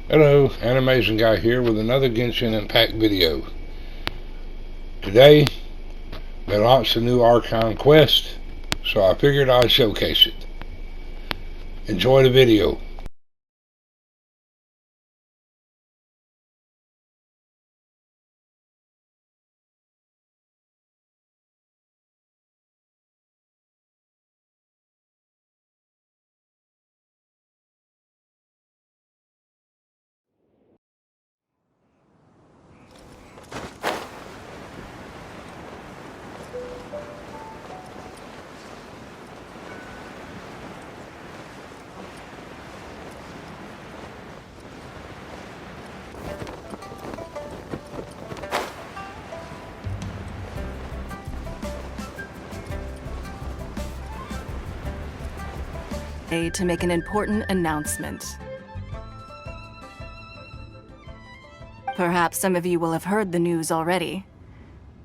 Hello, Animation Guy here with another Genshin Impact video. Today, they launched a new Archon quest, so I figured I'd showcase it. Enjoy the video. To make an important announcement. Perhaps some of you will have heard the news already.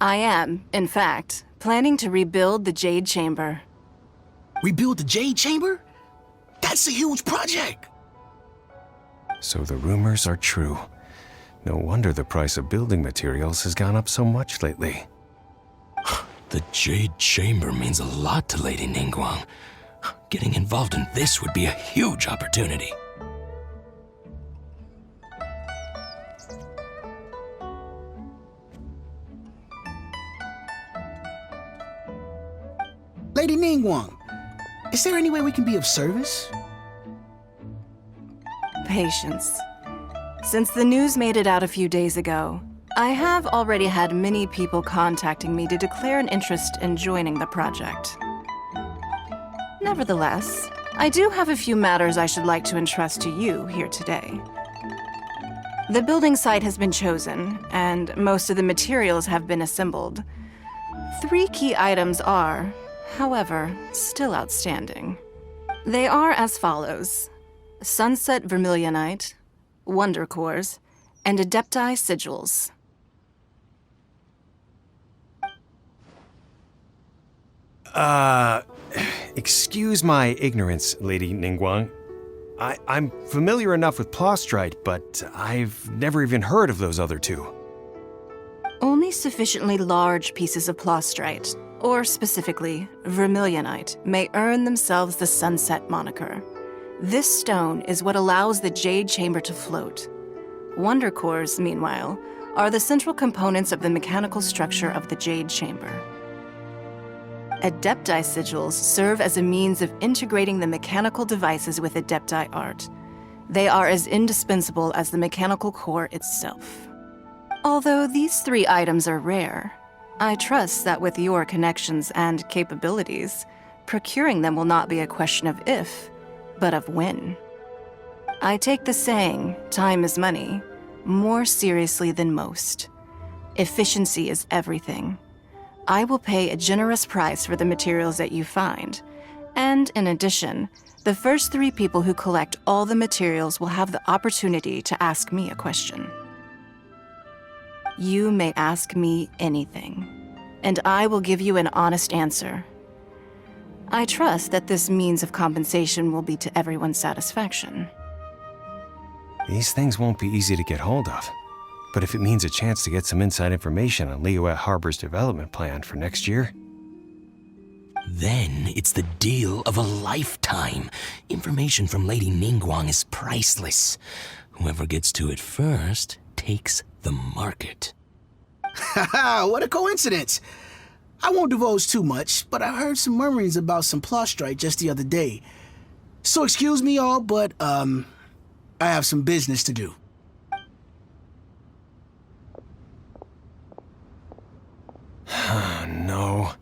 I am, in fact, planning to rebuild the Jade Chamber. Rebuild the Jade Chamber? That's a huge project! So the rumors are true. No wonder the price of building materials has gone up so much lately. The Jade Chamber means a lot to Lady Ningguang. Getting involved in this would be a huge opportunity. Lady Ningguang, is there any way we can be of service? Patience. Since the news made it out a few days ago, I have already had many people contacting me to declare an interest in joining the project. Nevertheless, I do have a few matters I should like to entrust to you here today. The building site has been chosen, and most of the materials have been assembled. 3 key items are, however, still outstanding. They are as follows: Sunset Vermilionite, Wonder Cores, and Adepti Sigils. Excuse my ignorance, Lady Ningguang. I'm familiar enough with Plostrite, but I've never even heard of those other two. Only sufficiently large pieces of Plostrite, or specifically Vermilionite, may earn themselves the Sunset moniker. This stone is what allows the Jade Chamber to float. Wonder Cores, meanwhile, are the central components of the mechanical structure of the Jade Chamber. Adepti Sigils serve as a means of integrating the mechanical devices with Adepti art. They are as indispensable as the mechanical core itself. Although these 3 items are rare, I trust that with your connections and capabilities, procuring them will not be a question of if, but of when. I take the saying, time is money, more seriously than most. Efficiency is everything. I will pay a generous price for the materials that you find, and in addition, the first 3 people who collect all the materials will have the opportunity to ask me a question. You may ask me anything, and I will give you an honest answer. I trust that this means of compensation will be to everyone's satisfaction. These things won't be easy to get hold of. But if it means a chance to get some inside information on Liyue Harbor's development plan for next year... Then it's the deal of a lifetime. Information from Lady Ningguang is priceless. Whoever gets to it first takes the market. Haha, what a coincidence! I won't divulge too much, but I heard some murmurings about some Plostrite just the other day. So excuse me all, but, I have some business to do. No.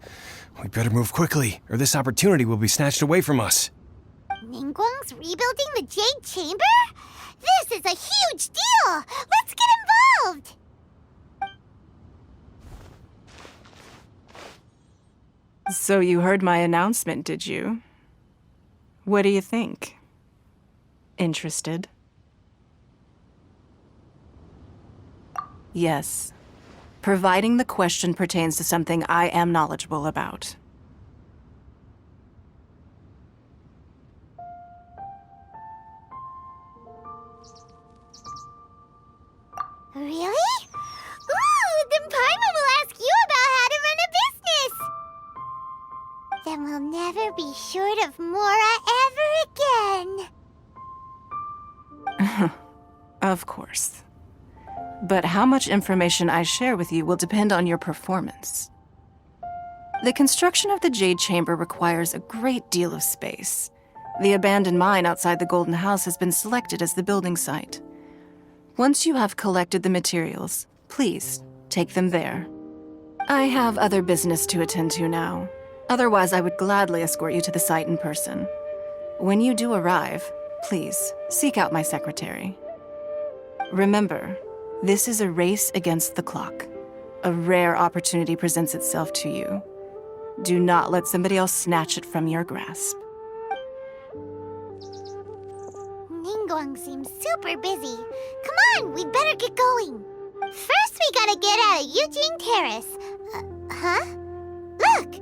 We better move quickly, or this opportunity will be snatched away from us. Ningguang's rebuilding the Jade Chamber? This is a huge deal! Let's get involved! So you heard my announcement, did you? What do you think? Interested? Yes. Providing the question pertains to something I am knowledgeable about. Really? Ooh, then Paimon will ask you about how to run a business! Then we'll never be short of Mora ever again. Of course. But how much information I share with you will depend on your performance. The construction of the Jade Chamber requires a great deal of space. The abandoned mine outside the Golden House has been selected as the building site. Once you have collected the materials, please take them there. I have other business to attend to now. Otherwise, I would gladly escort you to the site in person. When you do arrive, please seek out my secretary. Remember, this is a race against the clock. A rare opportunity presents itself to you. Do not let somebody else snatch it from your grasp. Ningguang seems super busy. Come on, we'd better get going. First, we gotta get out of Eugene Terrace. Huh? Look!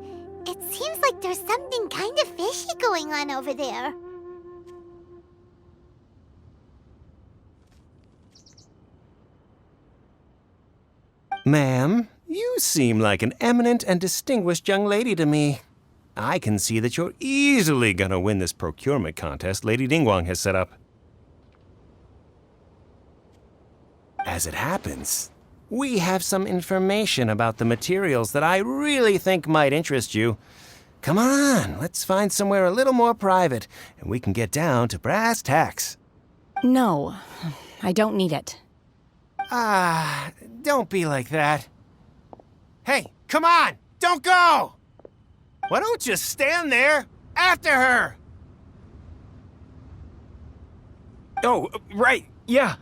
It seems like there's something kind of fishy going on over there. Ma'am, you seem like an eminent and distinguished young lady to me. I can see that you're easily gonna win this procurement contest Lady Ningguang has set up. As it happens, we have some information about the materials that I really think might interest you. Come on, let's find somewhere a little more private, and we can get down to brass tacks. No, I don't need it. Don't be like that. Hey, come on! Don't go! Why don't you stand there after her? Oh, right, yeah.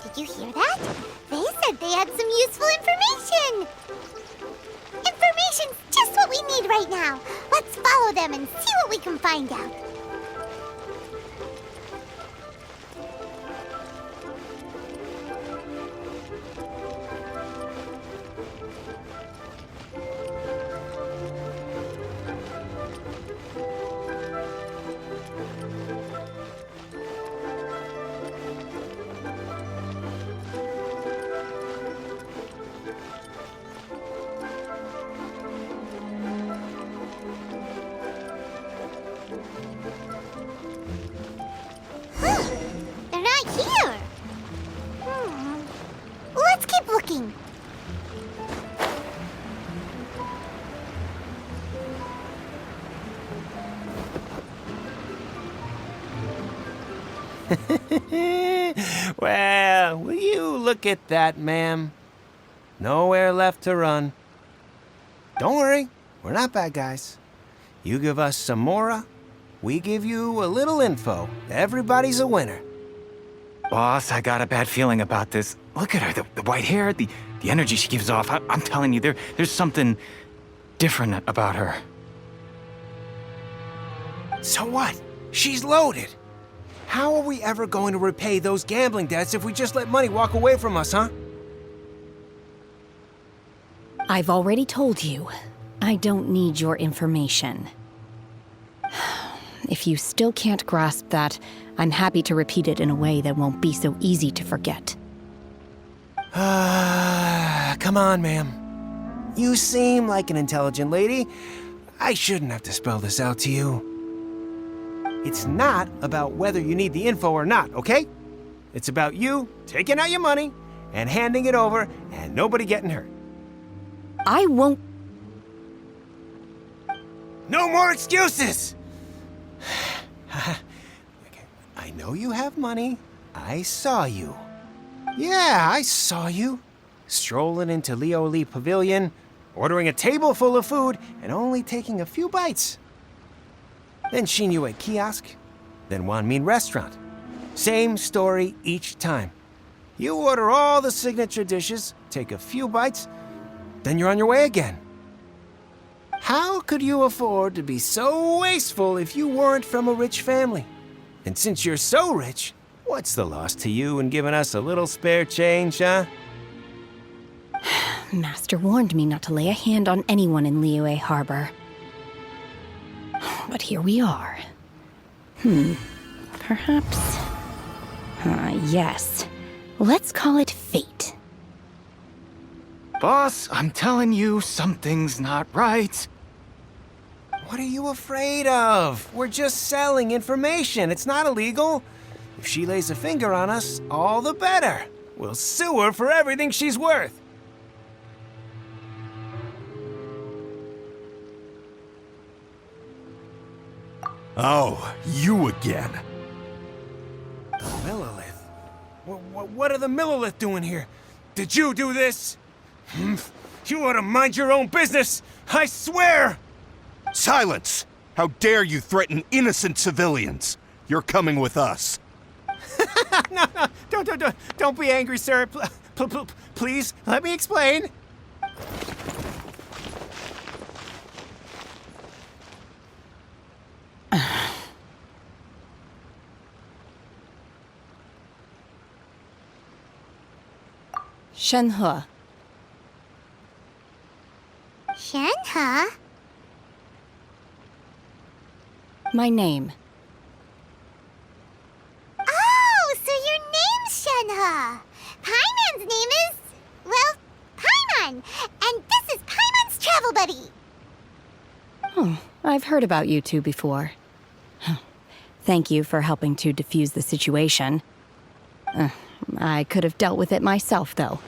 Did you hear that? They said they had some useful information! Information's just what we need right now. Let's follow them and see what we can find out. They're not here. Let's keep looking. Well, will you look at that, ma'am? Nowhere left to run. Don't worry, we're not bad guys. You give us some Mora, we give you a little info. Everybody's a winner. Boss, I got a bad feeling about this. Look at her, the white hair, the energy she gives off. I'm telling you, there's something different about her. So what? She's loaded. How are we ever going to repay those gambling debts if we just let money walk away from us, huh? I've already told you, I don't need your information. If you still can't grasp that, I'm happy to repeat it in a way that won't be so easy to forget. Come on, ma'am. You seem like an intelligent lady. I shouldn't have to spell this out to you. It's not about whether you need the info or not, okay? It's about you taking out your money and handing it over and nobody getting hurt. I won't. No more excuses! I know you have money. I saw you. Yeah, I saw you. Strolling into Leo Lee Pavilion, ordering a table full of food, and only taking a few bites. Then Shinyue Kiosk, then Wanmin Restaurant. Same story each time. You order all the signature dishes, take a few bites, then you're on your way again. How could you afford to be so wasteful if you weren't from a rich family? And since you're so rich, What's the loss to you in giving us a little spare change, huh? Master warned me not to lay a hand on anyone in Liyue Harbor. But here we are. Perhaps... yes. Let's call it fate. Boss, I'm telling you, something's not right. What are you afraid of? We're just selling information. It's not illegal. If she lays a finger on us, all the better. We'll sue her for everything she's worth. Oh, you again. Millilith? What are the Millilith doing here? Did you do this? You ought to mind your own business! I swear! Silence! How dare you threaten innocent civilians? You're coming with us. No, don't be angry, sir. Please, let me explain. Shenhe. Shenhe? My name. Oh, so your name's Shenhe. Paimon's name is, well, Paimon. And this is Paimon's travel buddy. Oh, I've heard about you two before. Thank you for helping to defuse the situation. I could have dealt with it myself, though.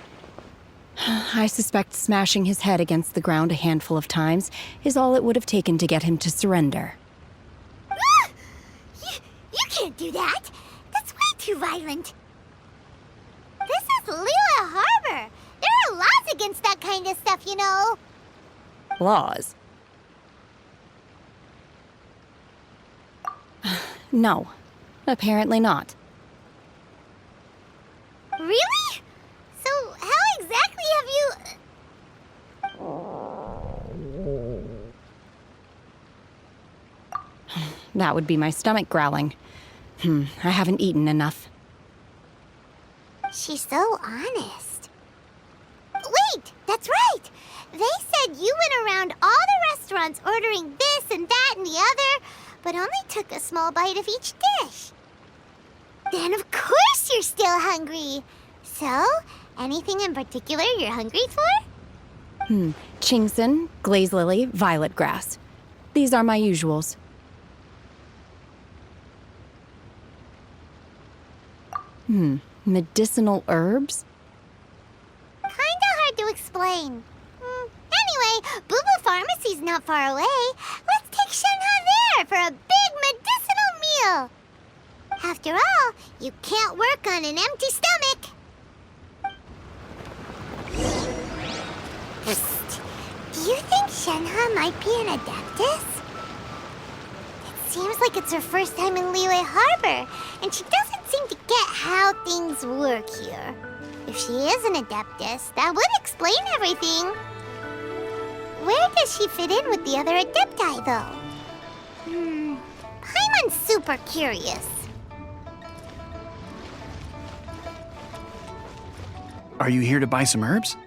I suspect smashing his head against the ground a handful of times is all it would have taken to get him to surrender. You can't do that. That's way too violent. This is Liyue Harbor. There are laws against that kind of stuff, you know. Laws? No, apparently not. Really? So how exactly have you... That would be my stomach growling. I haven't eaten enough. She's so honest. Wait, that's right. They said you went around all the restaurants ordering this and that and the other, but only took a small bite of each dish. Then of course you're still hungry. So, anything in particular you're hungry for? Chingson, glaze lily, violet grass. These are my usuals. Medicinal herbs? Kinda hard to explain. Anyway, Boo Boo Pharmacy's not far away. Let's take Shenhe there for a big medicinal meal. After all, you can't work on an empty stomach. Psst. Do you think Shenhe might be an Adeptus? It seems like it's her first time in Liyue Harbor, and she doesn't seem to get how things work here. If she is an Adeptus, that would explain everything. Where does she fit in with the other Adepti, though? Paimon's super curious. Are you here to buy some herbs?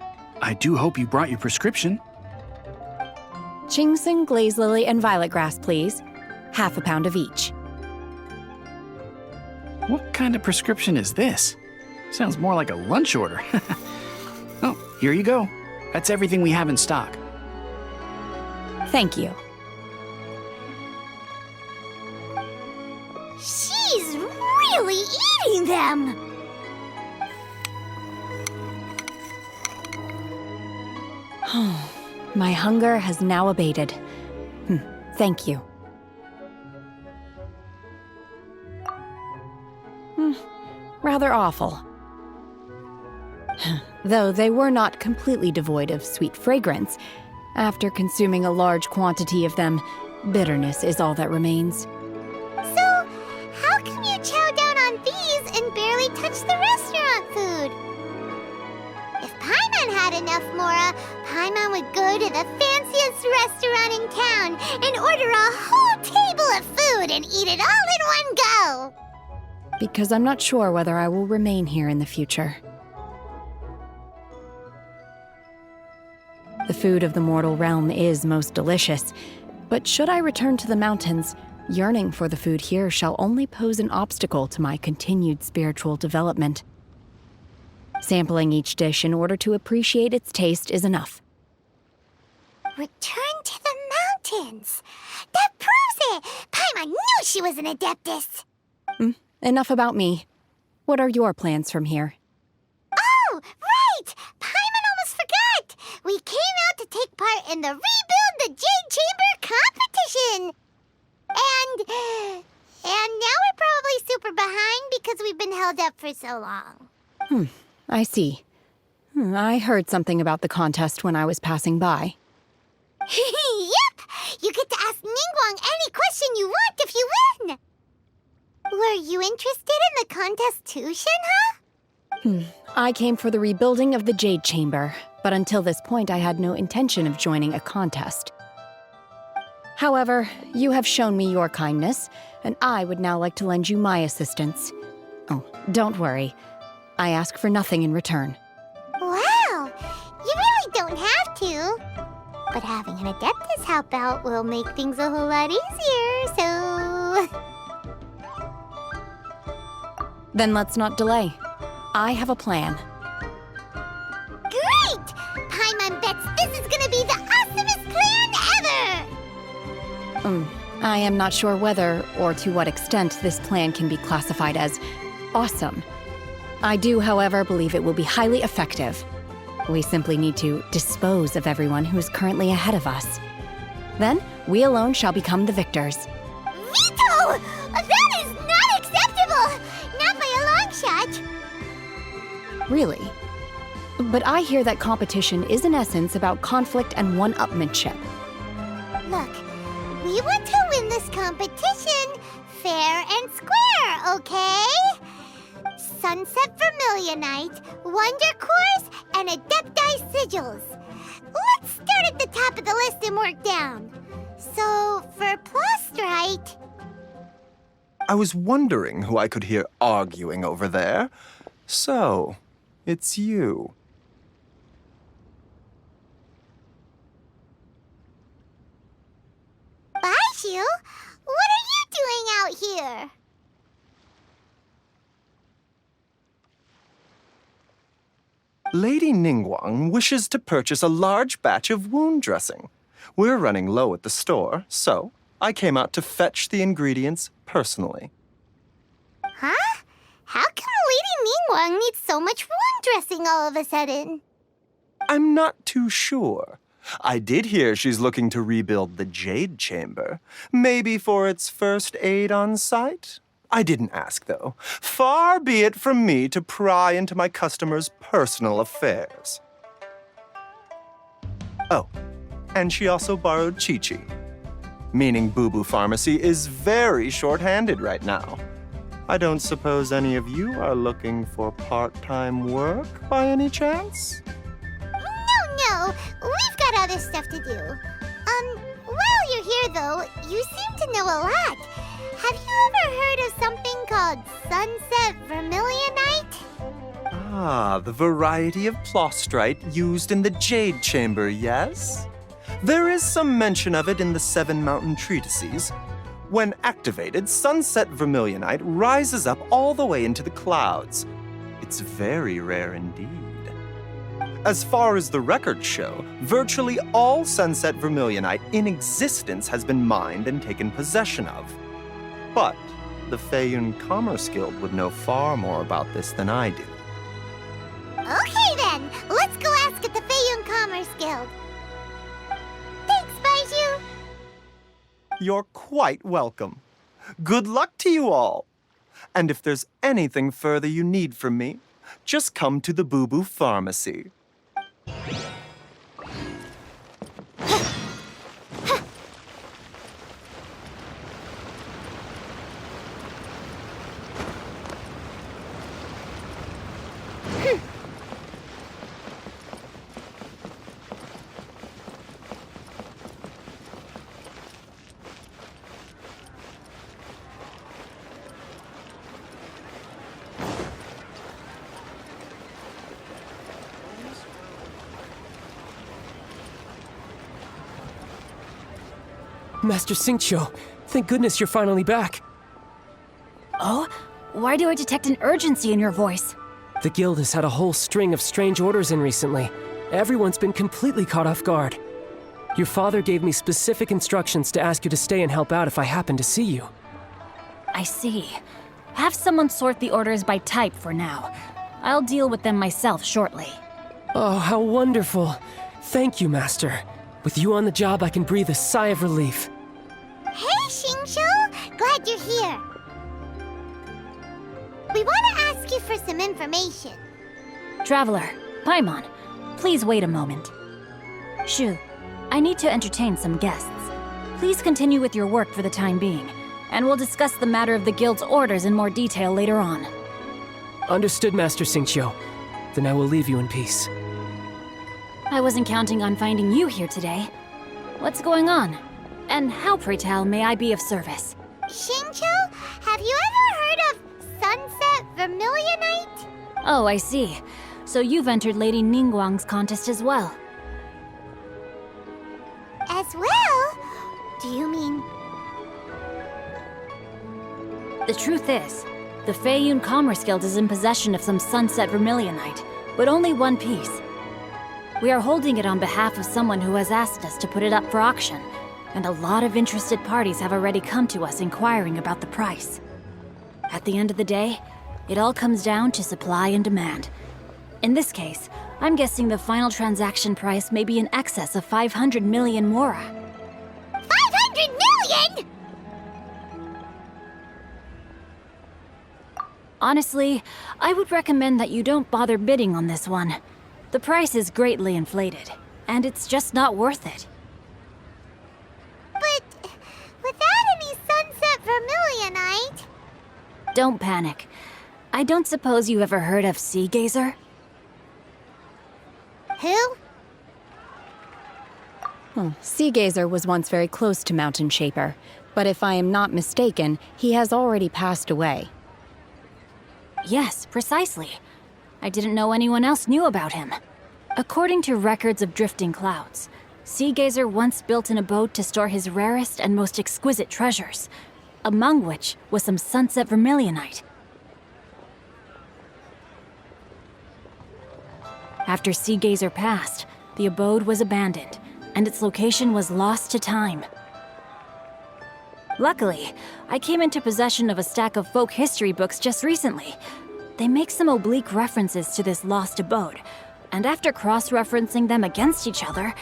I do hope you brought your prescription. Chingson, glaze lily, and violet grass, please. Half a pound of each. What kind of prescription is this? Sounds more like a lunch order. Oh, here you go. That's everything we have in stock. Thank you. She's really eating them! My hunger has now abated. Thank you. Rather awful. Though they were not completely devoid of sweet fragrance, after consuming a large quantity of them, bitterness is all that remains. So, how can you chow down on these and barely touch the restaurant food? If Paimon had enough Mora, Paimon would go to the fanciest restaurant in town and order a whole table of food and eat it all in one go. because I'm not sure whether I will remain here in the future. The food of the mortal realm is most delicious, but should I return to the mountains, yearning for the food here shall only pose an obstacle to my continued spiritual development. Sampling each dish in order to appreciate its taste is enough. Return to the mountains! That proves it! Paimon knew she was an Adeptus! Enough about me. What are your plans from here? Oh, right! Paimon almost forgot! We came out to take part in the Rebuild the Jade Chamber competition! And now we're probably super behind because we've been held up for so long. I see. I heard something about the contest when I was passing by. Yep! You get to ask Ningguang any question you want if you win! Were you interested in the contest too, Shenhe? I came for the rebuilding of the Jade Chamber, but until this point I had no intention of joining a contest. However, you have shown me your kindness, and I would now like to lend you my assistance. Oh, don't worry. I ask for nothing in return. Wow! You really don't have to. But having an Adeptus help out will make things a whole lot easier, so... Then let's not delay. I have a plan. Great! Paimon bets this is gonna be the awesomest plan ever! I am not sure whether or to what extent this plan can be classified as awesome. I do, however, believe it will be highly effective. We simply need to dispose of everyone who is currently ahead of us. Then, we alone shall become the victors. Veto! That is not acceptable! Not by a long shot! Really? But I hear that competition is in essence about conflict and one-upmanship. Look, we want to win this competition fair and square, okay? Sunset Vermilionite, Wonder Cores, and Adepti Sigils. Let's start at the top of the list and work down. So, for Plostrite... I was wondering who I could hear arguing over there. So, it's you. Baishu, what are you doing out here? Lady Ningguang wishes to purchase a large batch of wound dressing. We're running low at the store, so I came out to fetch the ingredients personally. Huh? How come Lady Ningguang needs so much wound dressing all of a sudden? I'm not too sure. I did hear she's looking to rebuild the Jade Chamber. Maybe for its first aid on site? I didn't ask, though. Far be it from me to pry into my customers' personal affairs. Oh, and she also borrowed Chi-Chi. Meaning Boo Boo Pharmacy is very short-handed right now. I don't suppose any of you are looking for part-time work by any chance? No, we've got other stuff to do. While you're here, though, you seem to know a lot. Have you ever heard of something called Sunset Vermilionite? Ah, the variety of plostrite used in the Jade Chamber, yes? There is some mention of it in the Seven Mountain Treatises. When activated, Sunset Vermilionite rises up all the way into the clouds. It's very rare indeed. As far as the records show, virtually all Sunset Vermilionite in existence has been mined and taken possession of. But the Feiyun Commerce Guild would know far more about this than I do. Okay then, let's go ask at the Feiyun Commerce Guild. Thanks, Baiju. You're quite welcome. Good luck to you all. And if there's anything further you need from me, just come to the Boo Boo Pharmacy. Master Xingqiu, thank goodness you're finally back. Oh? Why do I detect an urgency in your voice? The guild has had a whole string of strange orders in recently. Everyone's been completely caught off guard. Your father gave me specific instructions to ask you to stay and help out if I happen to see you. I see. Have someone sort the orders by type for now. I'll deal with them myself shortly. Oh, how wonderful. Thank you, Master. With you on the job, I can breathe a sigh of relief. Hey, Xingqiu! Glad you're here. We want to ask you for some information. Traveler, Paimon, please wait a moment. Shu, I need to entertain some guests. Please continue with your work for the time being, and we'll discuss the matter of the guild's orders in more detail later on. Understood, Master Xingqiu. Then I will leave you in peace. I wasn't counting on finding you here today. What's going on? And how, pray tell, may I be of service? Xingqiu, have you ever heard of Sunset Vermilionite? Oh, I see. So you've entered Lady Ningguang's contest as well. As well? Do you mean... The truth is, the Feiyun Commerce Guild is in possession of some Sunset Vermilionite, but only one piece. We are holding it on behalf of someone who has asked us to put it up for auction, and a lot of interested parties have already come to us inquiring about the price. At the end of the day, it all comes down to supply and demand. In this case, I'm guessing the final transaction price may be in excess of 500 million mora. 500 million?! Honestly, I would recommend that you don't bother bidding on this one. The price is greatly inflated, and it's just not worth it. But without any Sunset Vermilionite... Don't panic. I don't suppose you ever heard of Sea Gazer? Who? Sea Gazer was once very close to Mountain Shaper, but if I am not mistaken, he has already passed away. Yes, precisely. I didn't know anyone else knew about him. According to records of drifting clouds, Sea Gazer once built an abode to store his rarest and most exquisite treasures, among which was some Sunset Vermilionite. After Sea Gazer passed, the abode was abandoned, and its location was lost to time. Luckily, I came into possession of a stack of folk history books just recently. They make some oblique references to this lost abode, and after cross-referencing them against each other,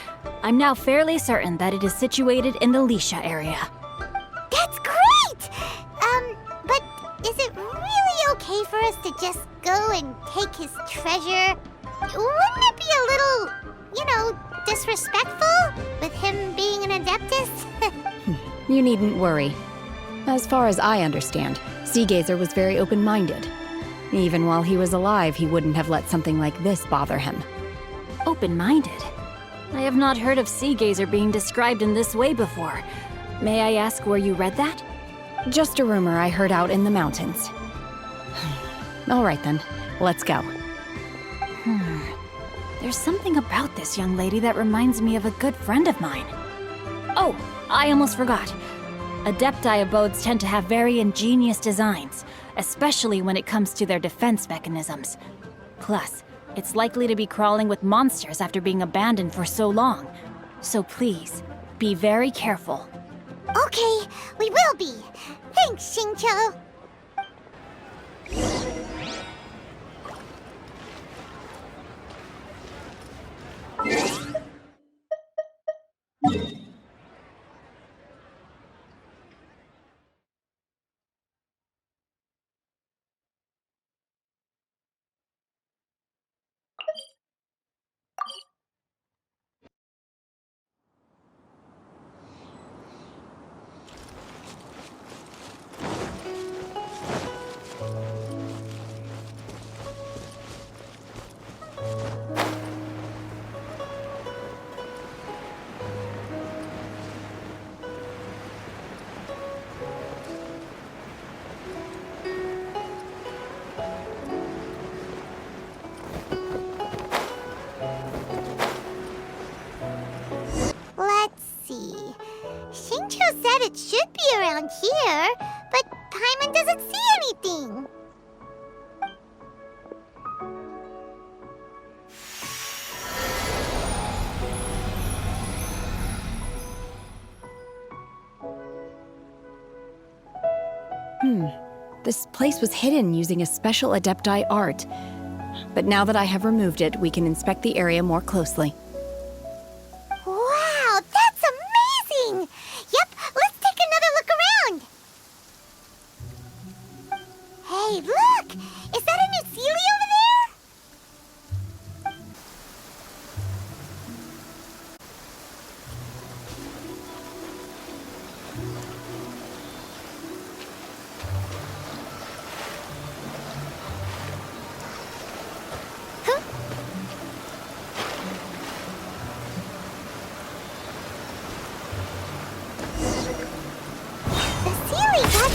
I'm now fairly certain that it is situated in the Lisha area. That's great! But is it really okay for us to just go and take his treasure? Wouldn't it be a little, disrespectful with him being an Adeptus? You needn't worry. As far as I understand, Sea Gazer was very open-minded. Even while he was alive, he wouldn't have let something like this bother him. Open-minded? I have not heard of Sea Gazer being described in this way before. May I ask where you read that? Just a rumor I heard out in the mountains. All right then, let's go. There's something about this young lady that reminds me of a good friend of mine. Oh, I almost forgot. Adepti abodes tend to have very ingenious designs, especially when it comes to their defense mechanisms. Plus, it's likely to be crawling with monsters after being abandoned for so long. So please, be very careful. Okay, we will be. Thanks, Xingqiu. This place was hidden using a special Adepti art. But now that I have removed it, we can inspect the area more closely. Wow, that's amazing! Yep, let's take another look around! Hey, look! Is that a new Sealy over there?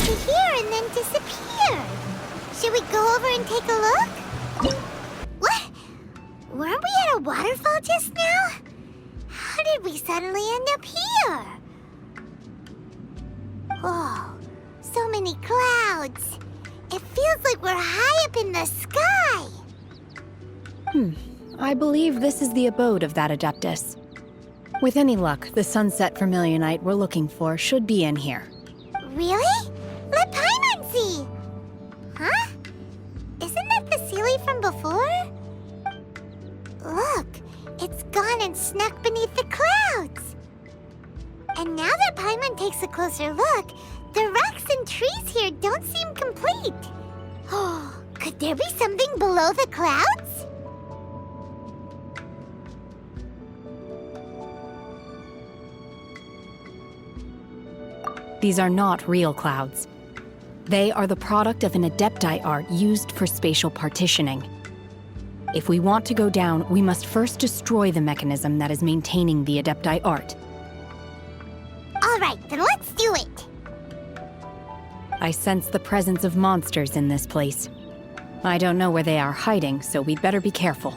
To here and then disappear. Should we go over and take a look? What? Weren't we at a waterfall just now? How did we suddenly end up here? Oh, so many clouds. It feels like we're high up in the sky. I believe this is the abode of that Adeptus. With any luck, the sunset Vermilionite we're looking for should be in here. Really? Let Paimon see! Huh? Isn't that the Sealy from before? Look, it's gone and snuck beneath the clouds. And now that Paimon takes a closer look, the rocks and trees here don't seem complete. Oh, could there be something below the clouds? These are not real clouds. They are the product of an Adepti art used for spatial partitioning. If we want to go down, we must first destroy the mechanism that is maintaining the Adepti art. All right, then let's do it. I sense the presence of monsters in this place. I don't know where they are hiding, so we'd better be careful.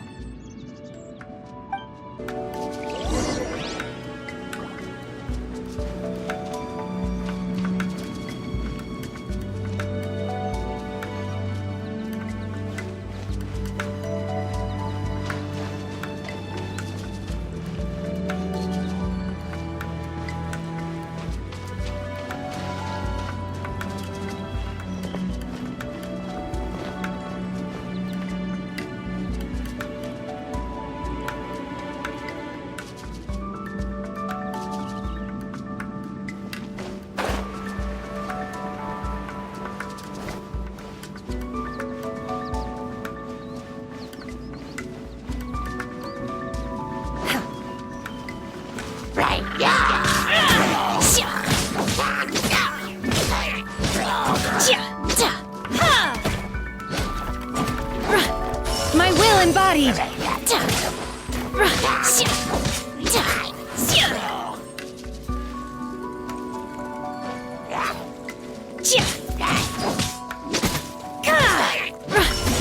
My will embodied!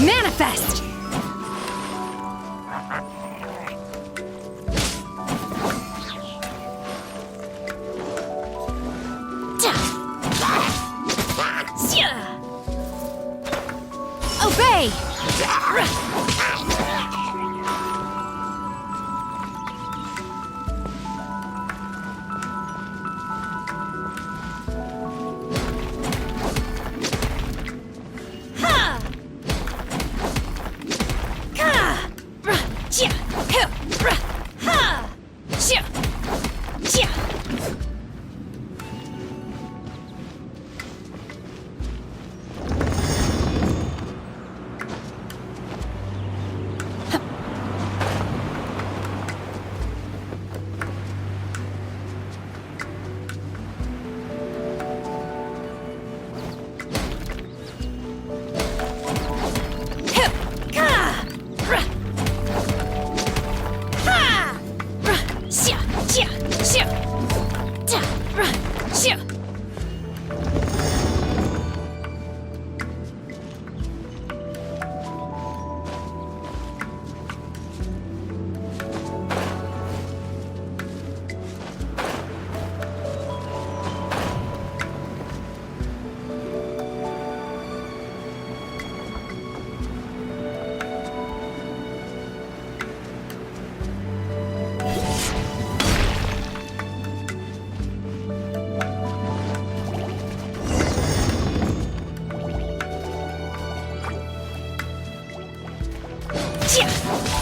Manifest! Obey!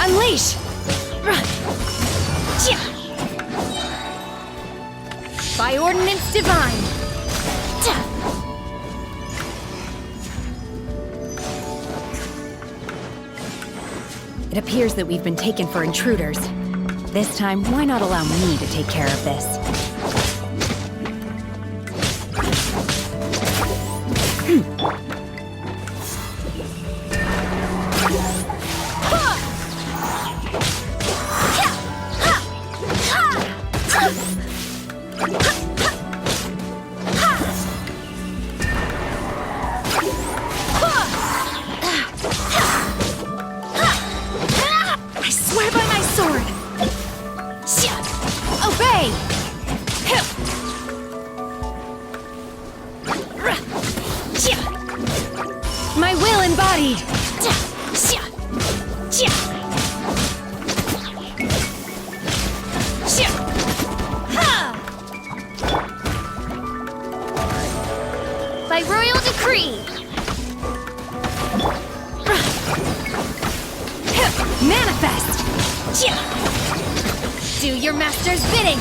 Unleash! By ordinance divine! It appears that we've been taken for intruders. This time, why not allow me to take care of this? I swear by my sword! Obey! My will embodied! By royal decree! Manifest! Do your master's bidding!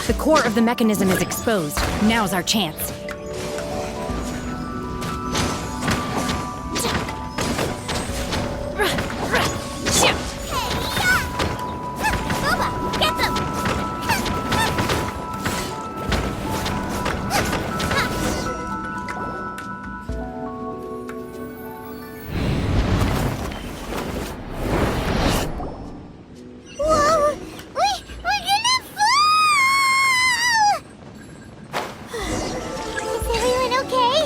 The core of the mechanism is exposed. Now's our chance. Get them! Whoa! We're gonna fall! Is everyone okay?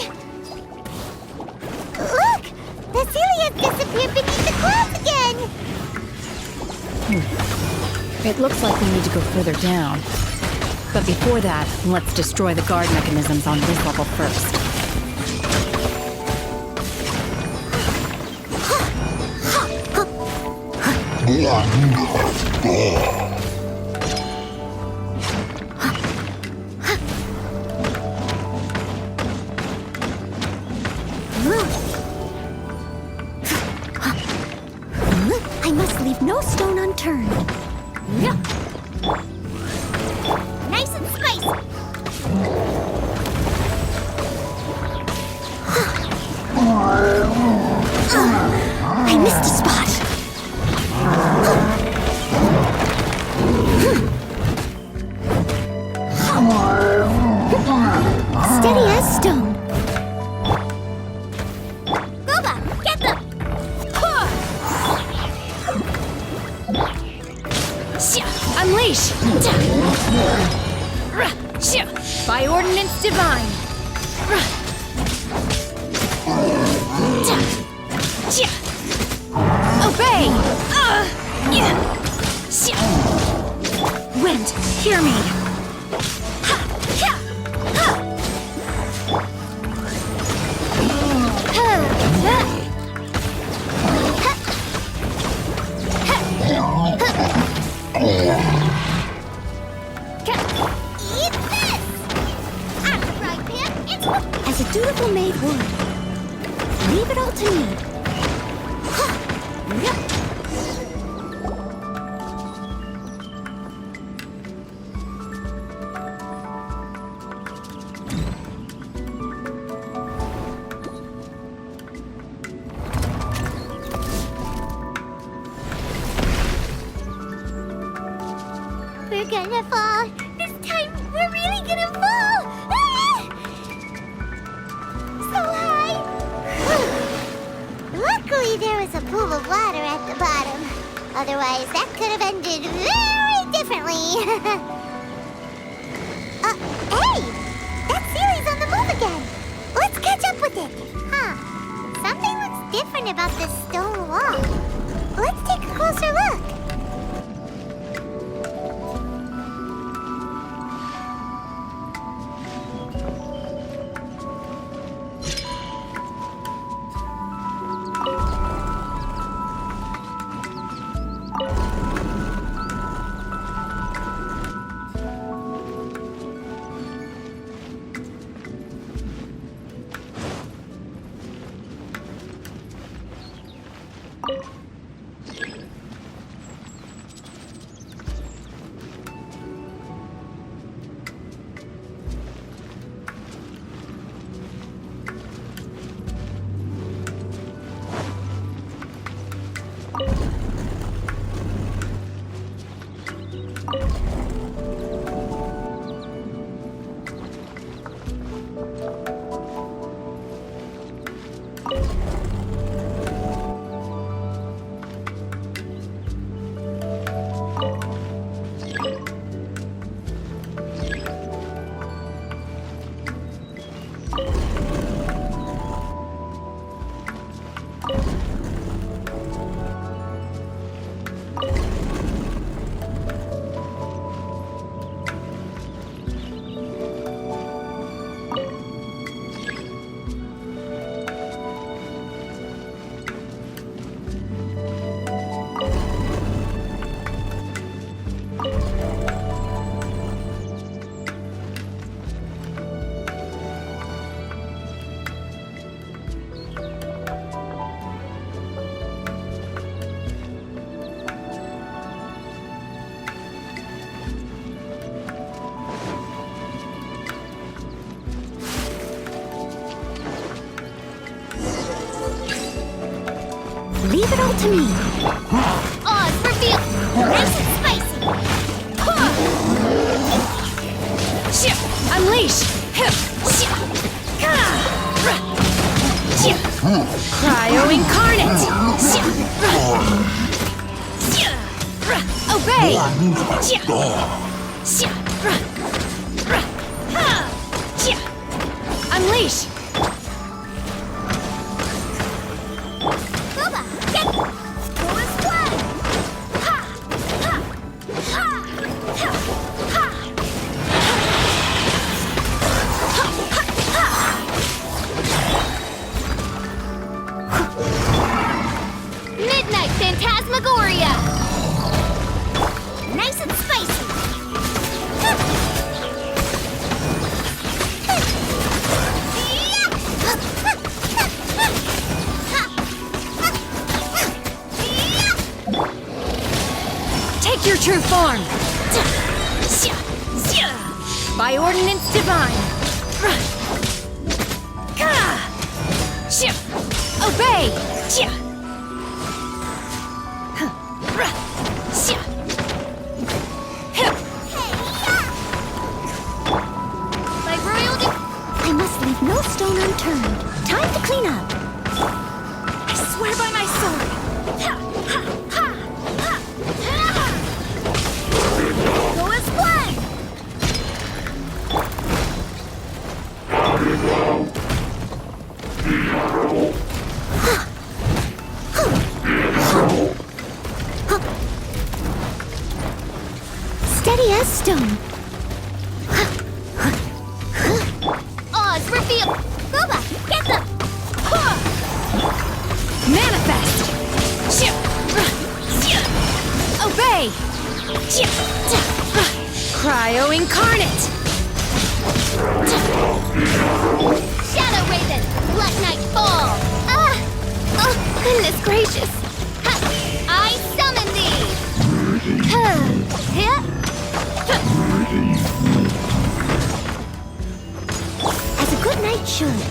Look! The Celia's disappeared beneath the clouds again! It looks like we need to go further down. But before that, let's destroy the guard mechanisms on this level first. I must leave no stone unturned. Nice and spicy. I missed a spot. Steady as stone. Goba, get them! Unleash! By ordinance divine! Obey! Wind, hear me! Eat this! I'm the frying pan. It's as a dutiful maid would. Leave it all to me. We're gonna fall. This time, we're really gonna fall. Ah! So high. Luckily, there was a pool of water at the bottom. Otherwise, that could have ended very differently. Hey! That Sealy's on the move again. Let's catch up with it. Huh. Something looks different about this stone wall. Let's take a closer look. Leave it all to me. Oz, reveal! Nice and spicy! Unleash! Cryo incarnate! Obey! Unleash! Booba, get! Go as one! Ha! Ha! Ha! Ha! Ha! Midnight Phantasmagoria! Nice and spicy! Take your true form! By ordinance divine! Obey! By royal I must leave no stone unturned. Time to clean up. I swear by my sword! Go as one! Steady as stone. Oz, reveal! Booba, get them! Manifest! Obey! Cryo incarnate! Shadow Raven, let night fall! Oh, goodness gracious! Ha, I summon thee! As a good knight should.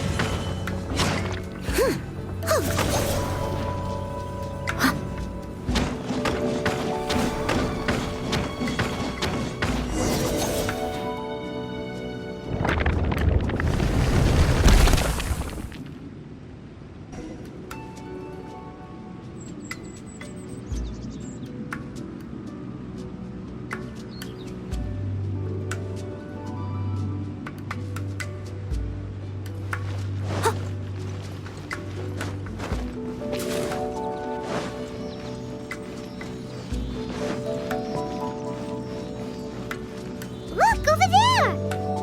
Look, over there!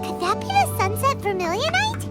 Could that be the Sunset Vermilionite?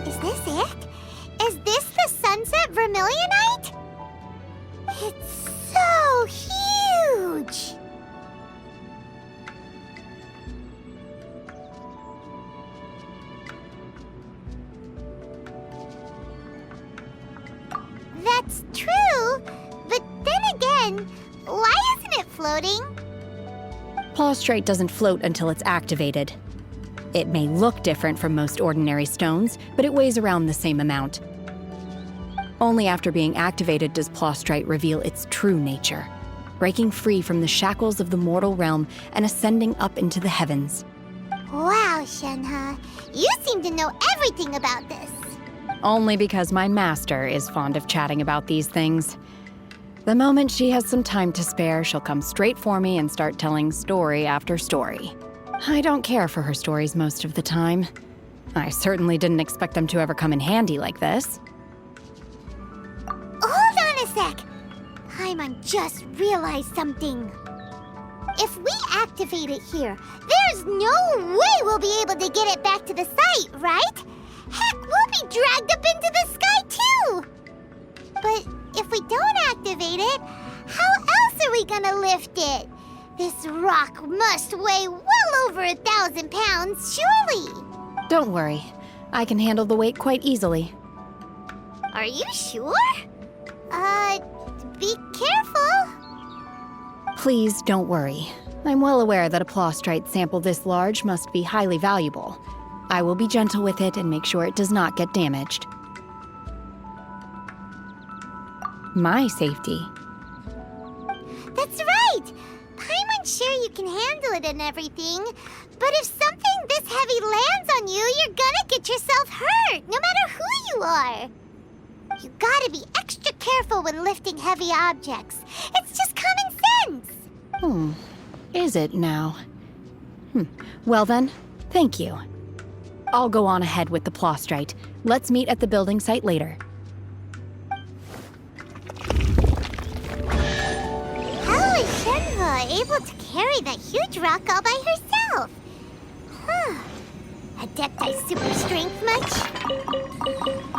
Is this it? Is this the Sunset Vermilionite? It's so huge! That's true, but then again, why isn't it floating? Plaustrate doesn't float until it's activated. It may look different from most ordinary stones, but it weighs around the same amount. Only after being activated does Plaustrite reveal its true nature, breaking free from the shackles of the mortal realm and ascending up into the heavens. Wow, Shenhe, you seem to know everything about this. Only because my master is fond of chatting about these things. The moment she has some time to spare, she'll come straight for me and start telling story after story. I don't care for her stories most of the time. I certainly didn't expect them to ever come in handy like this. Hold on a sec. Paimon just realized something. If we activate it here, there's no way we'll be able to get it back to the site, right? Heck, we'll be dragged up into the sky too! But if we don't activate it, how else are we gonna lift it? This rock must weigh well over 1,000 pounds, surely! Don't worry. I can handle the weight quite easily. Are you sure? Be careful! Please don't worry. I'm well aware that a plostrite sample this large must be highly valuable. I will be gentle with it and make sure it does not get damaged. My safety. That's right! Paimon's sure you can handle it and everything, but if something this heavy lands on you, you're gonna get yourself hurt, no matter who you are. You gotta be extra careful when lifting heavy objects. It's just common sense. Is it now? Well then, thank you. I'll go on ahead with the plostrite. Let's meet at the building site later. How is Shenhua able to carry that huge rock all by herself? Adepti super strength much?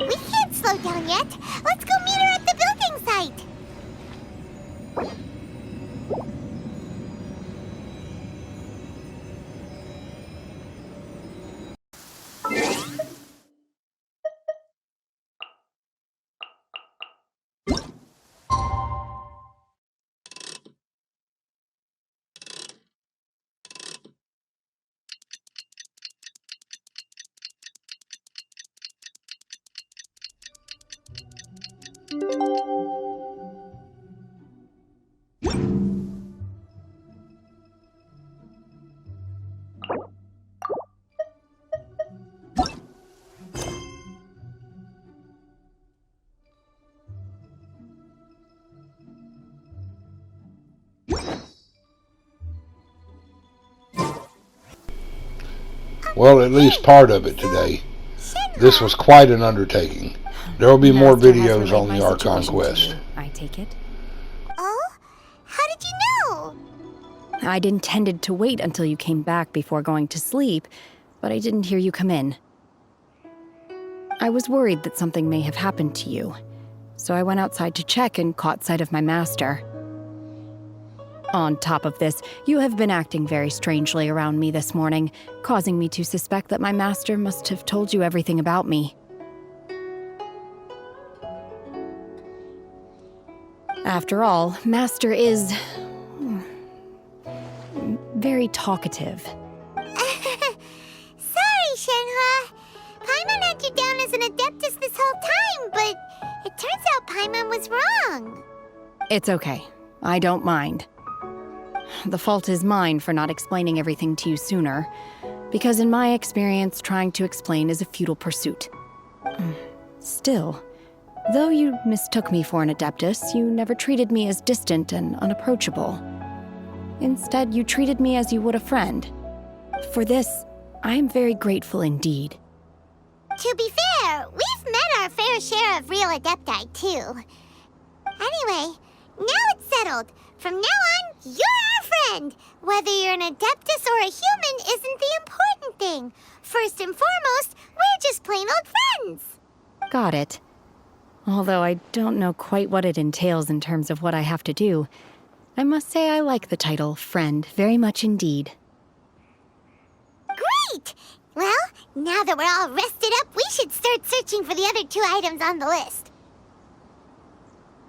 We can't slow down yet. Let's go meet her at the building site. Well, at least part of it today. This was quite an undertaking. There will be more videos on the Archon quest. I take it. Oh? How did you know? I'd intended to wait until you came back before going to sleep, but I didn't hear you come in. I was worried that something may have happened to you, so I went outside to check and caught sight of my master. On top of this, you have been acting very strangely around me this morning, causing me to suspect that my master must have told you everything about me. After all, Master is very talkative. Sorry, Shenhua. Paimon had you down as an Adeptus this whole time, but it turns out Paimon was wrong. It's okay. I don't mind. The fault is mine for not explaining everything to you sooner, because in my experience, trying to explain is a futile pursuit. Still, though you mistook me for an Adeptus, you never treated me as distant and unapproachable. Instead, you treated me as you would a friend. For this, I am very grateful indeed. To be fair, we've met our fair share of real Adepti, too. Anyway, now it's settled. From now on, you're our friend. Whether you're an Adeptus or a human isn't the important thing. First and foremost, we're just plain old friends. Got it. Although I don't know quite what it entails in terms of what I have to do, I must say I like the title friend very much indeed. Great! Well, now that we're all rested up, we should start searching for the other 2 items on the list.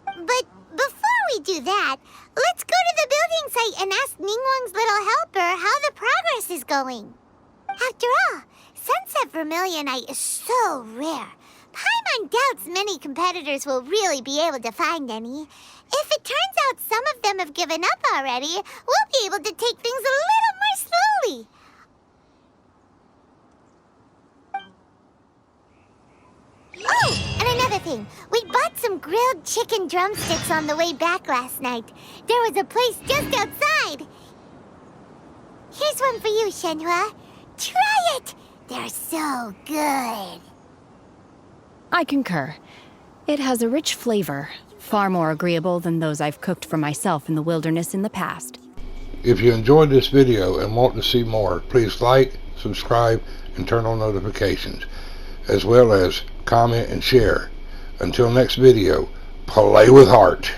But before we do that, let's go to the building site and ask Ningguang's little helper how the progress is going. After all, Sunset Vermilionite is so rare. Paimon doubts many competitors will really be able to find any. If it turns out some of them have given up already, we'll be able to take things a little more slowly. Oh, and another thing. We bought some grilled chicken drumsticks on the way back last night. There was a place just outside. Here's one for you, Shenhua. Try it! They're so good. I concur. It has a rich flavor, far more agreeable than those I've cooked for myself in the wilderness in the past. If you enjoyed this video and want to see more, please like, subscribe, and turn on notifications, as well as comment and share. Until next video, play with heart.